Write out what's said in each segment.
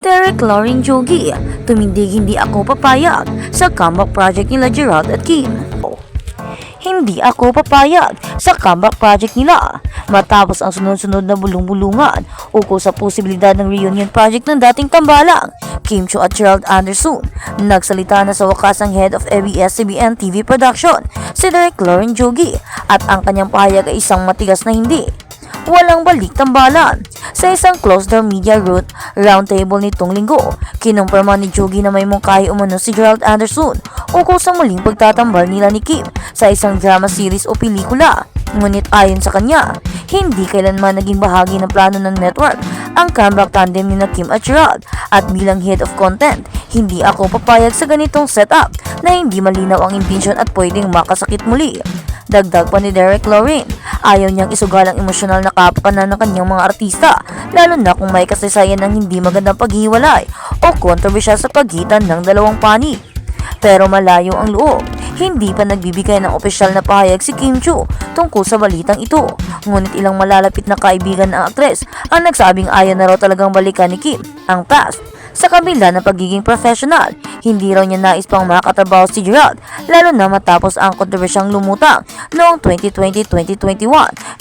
Derek Lauren Jogi, tumindig hindi ako papayag sa comeback project nila Gerald at Kim. Hindi ako papayag sa comeback project nila matapos ang sunod-sunod na bulong-bulungan ukol sa posibilidad ng reunion project ng dating tambalang Kim Chiu at Gerald Anderson. Nagsalita na sa wakas ang head of ABS-CBN TV production, si Derek Lauren Jogi, at ang kanyang pahayag ay isang matigas na hindi. Walang balik tambalan. Sa isang closed-door media roundtable nitong linggo, kinumpirma ni Jogi na may mungkahi umano si Gerald Anderson ukol sa muling pagtatambal nila ni Kim sa isang drama series o pelikula. Ngunit ayon sa kanya, hindi kailanman naging bahagi ng plano ng network ang comeback tandem ni Kim at Gerald, at bilang head of content, hindi ako papayag sa ganitong setup na hindi malinaw ang intensyon at pwedeng makasakit muli. Dagdag pa ni Derek Lauren, ayaw niyang isugal ang emosyonal na kapakanan ng kanyang mga artista, lalo na kung may kasaysayan ng hindi magandang paghiwalay o kontrobersiya sa pagitan ng dalawang panig. Pero malayo ang loob, hindi pa nagbibigay ng opisyal na pahayag si Kim Chiu tungkol sa balitang ito. Ngunit ilang malalapit na kaibigan ng aktres ang nagsabing ayaw na raw talagang balikan ni Kim ang past. Sa kabila ng pagiging professional, hindi raw niya nais pang makatrabaho si Gerald, lalo na matapos ang kontrobersyang lumutang noong 2020-2021.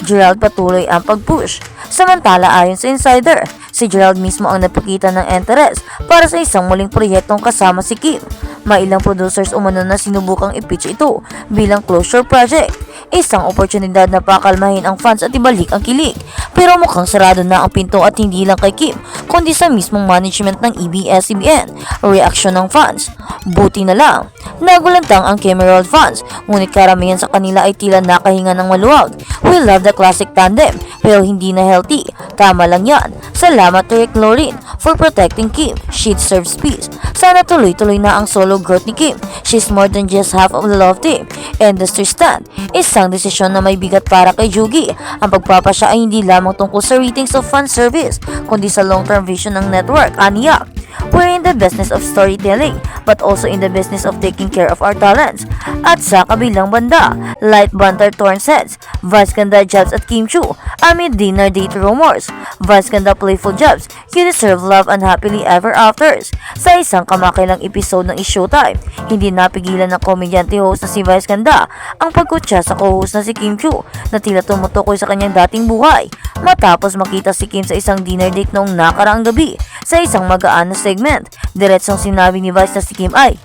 Gerald patuloy ang pag-push. Samantala, ayon sa insider, si Gerald mismo ang nagpakita ng interes para sa isang muling proyektong kasama si Kim. May ilang producers umano na sinubukang i-pitch ito bilang closure project, isang oportunidad na pakalmahin ang fans at ibalik ang kilig. Pero mukhang sarado na ang pinto, at hindi lang kay Kim kundi sa mismong management ng ABS-CBN. Reaksyon ng fans, buti na lang nagulantang ang Kim Emerald fans, ngunit karamihan sa kanila ay tila nakahinga ng maluwag. We love the classic tandem, pero hindi na healthy. Tama lang yan. Salamat Derek Lauren for protecting Kim. She deserves peace. Sana tuloy-tuloy na ang solo growth ni Kim. She's more than just half of the love team. Industry stand. Isang desisyon na may bigat para kay Jogi. Ang pagpapasya ay hindi lamang tungkol sa ratings of fan service, kundi sa long-term vision ng network. Aniya, we're in the business of storytelling, but also in the business of taking care of our talents. At sa kabilang banda, light banter torn sets, Vice Ganda jabs at Kim Chiu amid dinner date rumors. Vice Ganda playful jabs, you deserve love and happily ever afters. Sa isang kamakailang episode ng Showtime, hindi napigilan ng komedyante host na si Vice Ganda ang pagkutsa sa co-host na si Kim Chiu na tila tumutukoy sa kanyang dating buhay matapos makita si Kim sa isang dinner date noong nakaraang gabi. Sa isang magaan na segment, diretsong sinabi ni Vice na si Kim ay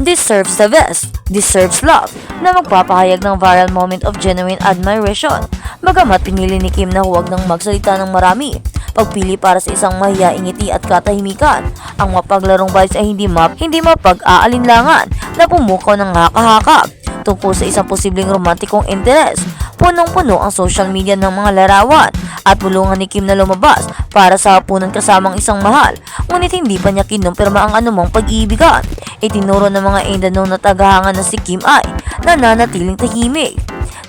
deserves the best, deserves love, na magpapahayag ng viral moment of genuine admiration. Bagamat pinili ni Kim na huwag nang magsalita ng marami, pagpili para sa isang mahiyaing ngiti at katahimikan, ang mapaglarong Vice ay hindi mapag-aalinlangan na pumukaw ng haka-haka tungkol sa isang posibleng romantikong interes. Punong-puno ang social media ng mga larawan at bulungan ni Kim na lumabas para sa hapunan kasamang isang mahal, ngunit hindi pa niya kinumpirma ang anumang pag-iibigan. Itinuro ng mga indanong na tagahanga na si Kim ay nananatiling tahimik.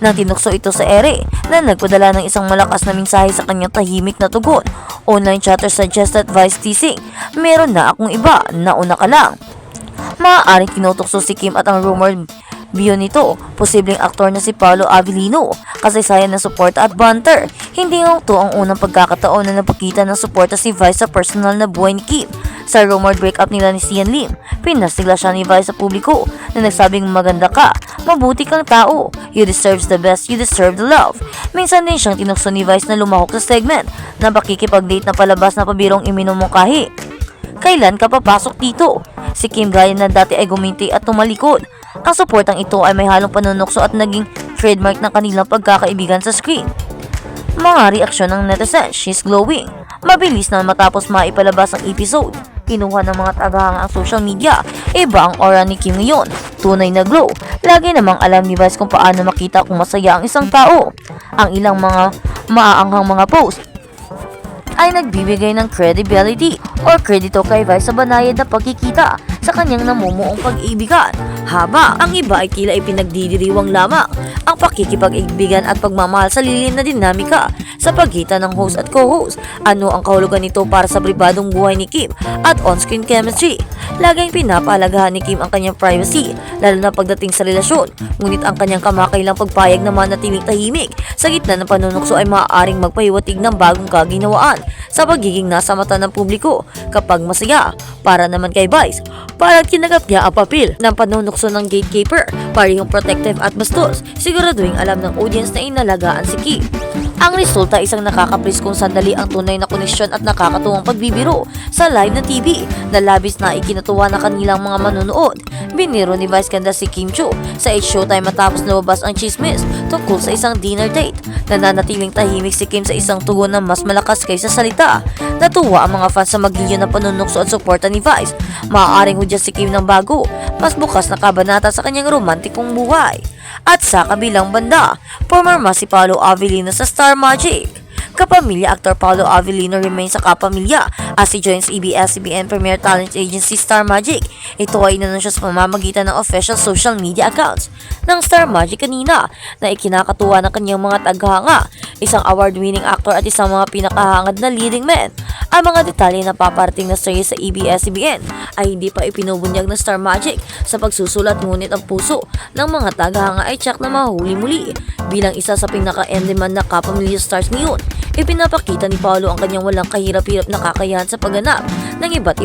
Nang tinukso ito sa ere na nagpadala ng isang malakas na mensahe sa kanyang tahimik na tugon, online chatter suggested Vice teasing, meron na akong iba, nauna ka lang. Maaaring kinutukso si Kim at ang rumored bio nito, posibleng aktor na si Paolo Avellino, kasaysayan ng suporta at banter. Hindi nga ito ang unang pagkakataon na napakita ng suporta si Vice sa personal na buhay ni Kim. Sa rumored breakup nila ni Sian Lim, pinastigla siya ni Vice sa publiko na nagsabing maganda ka, mabuti kang tao, you deserve the best, you deserve the love. Minsan din siyang tinukso ni Vice na lumahok sa segment na pakikipag-date na palabas na pabirong iminumungkahi. Kailan ka papasok dito? Si Kim gaya na dati ay guminti at tumalikod. Ang suportang ito ay may halong panunukso at naging trademark ng kanilang pagkakaibigan sa screen. Mga reaksyon ng netizens, she's glowing. Mabilis na matapos maipalabas ang episode, kinuha ng mga tagahanga ang social media. Iba ang aura ni Kim ngayon, tunay na glow. Lagi namang alam ni Vice kung paano makita kung masaya ang isang tao. Ang ilang mga maaanghang mga post ay nagbibigay ng credibility or kredito kay Vice sa banayad na pagkikita sa kanyang namumuong pag-ibigan, haba ang iba ay tila ipinagdidiriwang lamang ang pakikipag-ibigan at pagmamahal sa lilim na dinamika sa pagitan ng host at co-host. Ano ang kahulugan nito para sa pribadong buhay ni Kim at on-screen chemistry? Laging pinapaalagahan ni Kim ang kanyang privacy, lalo na pagdating sa relasyon. Ngunit ang kanyang kamakailang pagpayag na manatiling tahimik sa gitna ng panunukso ay maaaring magpahiwatig ng bagong kaginawaan sa pagiging nasa mata ng publiko kapag masaya. Para naman kay Vice, parang kinagap niya ang papel ng panunukso ng gatekeeper, parehong protective at bastos, siguraduhin alam ng audience na inalagaan si Kim. Ang resulta isang nakakapris kung sandali ang tunay na koneksyon at nakakatuwang pagbibiro sa live na TV na labis na ikinatuwa ng kanilang mga manonood. Biniro ni Vice ganda si Kim Chiu sa Showtime matapos lumabas ang chismis tungkol sa isang dinner date. Nananatiling tahimik si Kim sa isang tugon na mas malakas kaysa salita. Natuwa ang mga fans sa magilyo ng panunukso at suporta ni Vice. Maaaring hudya si Kim ng bago, mas bukas na kabanata sa kanyang romantikong buhay. At sa kabilang banda, pumirma si Paolo Avellino sa Star Magic. Kapamilya actor Paolo Avellino remains sa kapamilya as he joins ABS-CBN Premier Talent Agency Star Magic. Ito ay inanunsyo sa pamamagitan ng official social media accounts ng Star Magic kanina na ikinakatuwa ng kanyang mga taghanga, isang award-winning actor at isang mga pinakahangad na leading men. Ang mga detalye na paparating na story sa ABS-CBN ay hindi pa ipinubunyag ng Star Magic sa pagsusulat, ngunit ang puso ng mga taghanga ay tiyak na mahuli muli. Bilang isa sa pinaka-in-demand na kapamilya stars ngayon, ipinapakita ni Paolo ang kanyang walang kahirap-hirap na kakayahan sa pagganap ng iba't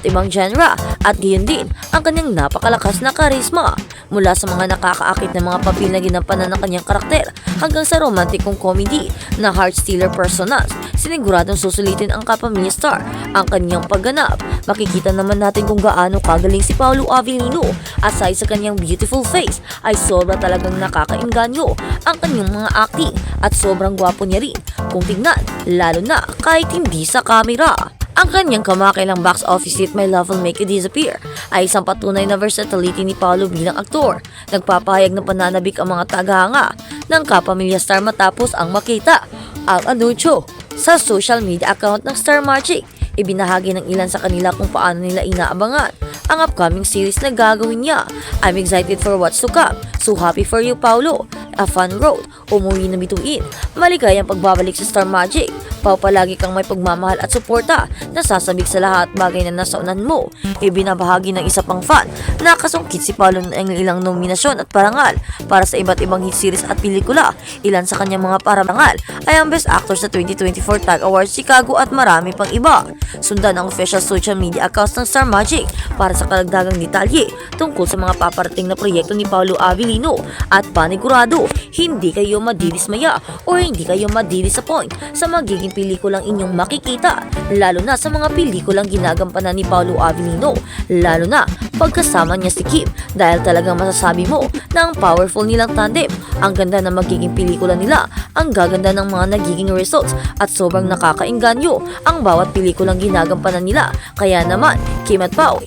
ibang genre at gayon din ang kanyang napakalakas na karisma. Mula sa mga nakakaakit na mga papel na ginampanan ng kanyang karakter hanggang sa romantikong comedy na heart-stealer personals, siniguradong susulitin ang kapamilya star ang kanyang pagganap. Makikita naman natin kung gaano kagaling si Paolo Avellino. Aside sa kanyang beautiful face, ay sobra talagang nakakainganyo ang kanyang mga acting at sobrang gwapo niya rin kung tignan, lalo na kahit hindi sa kamera. Ang kanyang kamakailang box office hit My Love Will Make You Disappear ay isang patunay na versatility ni Paolo bilang aktor. Nagpapahayag ng pananabik ang mga taghanga ng kapamilya star matapos ang makita ang anunsyo sa social media account ng Star Magic. Ibinahagi ng ilan sa kanila kung paano nila inaabangan ang upcoming series na gagawin niya. I'm excited for what's to come. So happy for you, Paolo. A fun road. Umuwi na bituin. Maligayang pagbabalik sa Star Magic. Pao, palagi kang may pagmamahal at suporta na sasabik sa lahat bagay na nasaunan mo. Ibinabahagi ng isa pang fan na kasungkit si Paolo ng ilang nominasyon at parangal para sa iba't ibang hit series at pelikula. Ilan sa kanyang mga parangal ay ang Best Actor sa 2024 TAG Awards Chicago at marami pang iba. Sundan ang official social media accounts ng Star Magic para sa karagdagang detalye tungkol sa mga paparating na proyekto ni Paolo Avellino at panigurado, hindi kayo madidismaya o hindi kayo madidisappoint sa magiging pelikulang inyong makikita, lalo na sa mga pelikulang ginagampanan ni Paolo Avellino, lalo na pagkasama niya si Kim, dahil talagang masasabi mo na ang powerful nilang tandem, ang ganda ng magiging pelikula nila, ang gaganda ng mga nagiging results at sobrang nakakainganyo ang bawat pelikulang ginagampanan nila. Kaya naman, Kim at Pao,